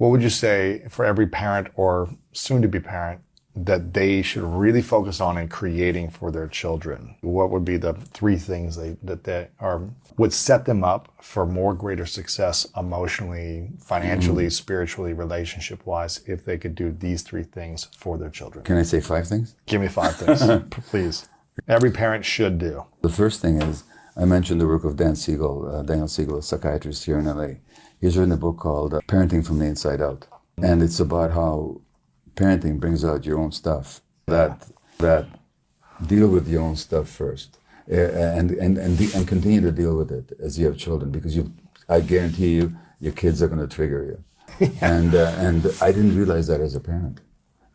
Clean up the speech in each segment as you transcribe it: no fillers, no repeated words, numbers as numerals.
What would you say for every parent or soon-to-be parent that they should really focus on in creating for their children? What would be the three things would set them up for more greater success emotionally, financially, spiritually, relationship-wise, if they could do these three things for their children? Can I say 5 things? Give me 5 things, please. Every parent should do. The first thing is, I mentioned the work of Daniel Siegel, a psychiatrist here in LA. He's written a book called Parenting from the Inside Out. And it's about how parenting brings out your own stuff, that deal with your own stuff first, and continue to deal with it as you have children, because I guarantee you, your kids are going to trigger you. And I didn't realize that as a parent.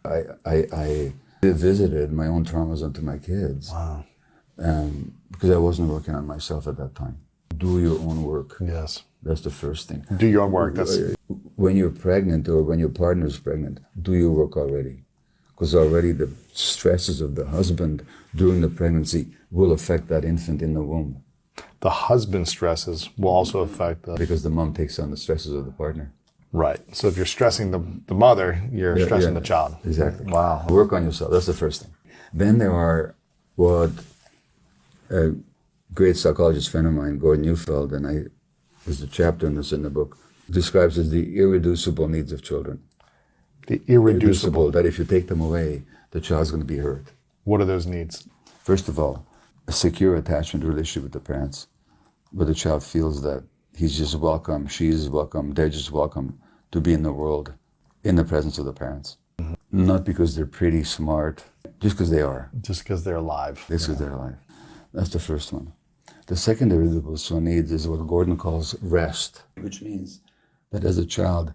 I visited my own traumas onto my kids. Wow. Because I wasn't working on myself at that time. Do your own work. Yes. That's the first thing. Do your own work. When you're pregnant or when your partner is pregnant, do your work already. Because already the stresses of the husband during the pregnancy will affect that infant in the womb. The husband's stresses will also affect because the mom takes on the stresses of the partner. Right. So if you're stressing the mother, you're stressing the child. Exactly. Wow. Work on yourself. That's the first thing. Then there are what a great psychologist friend of mine, Gordon Neufeld, and there's a chapter on this in the book, describes as the irreducible needs of children. The irreducible. That if you take them away, the child's going to be hurt. What are those needs? First of all, a secure attachment relationship with the parents, where the child feels that he's just welcome, she's welcome, they're just welcome to be in the world in the presence of the parents. Mm-hmm. Not because they're pretty smart, just because they are. Just because they're alive. Just because they're alive. That's the first one. The second irreducible need is what Gordon calls rest, which means that as a child,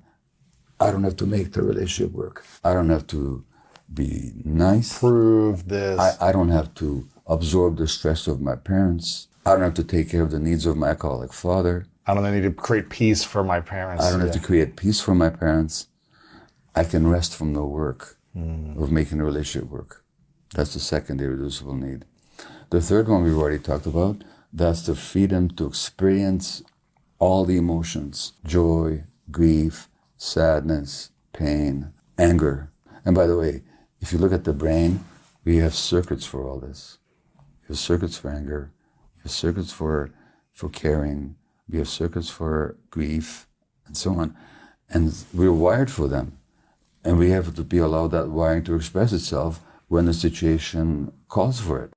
I don't have to make the relationship work. I don't have to be nice. Prove this. I don't have to absorb the stress of my parents. I don't have to take care of the needs of my alcoholic father. I don't need to create peace for my parents. I don't have to create peace for my parents. I can rest from the work of making the relationship work. That's the second irreducible need. The third one we've already talked about, that's the freedom to experience all the emotions: joy, grief, sadness, pain, anger. And by the way, if you look at the brain, we have circuits for all this. We have circuits for anger, we have circuits for caring, we have circuits for grief, and so on. And we're wired for them. And we have to be allowed that wiring to express itself when the situation calls for it.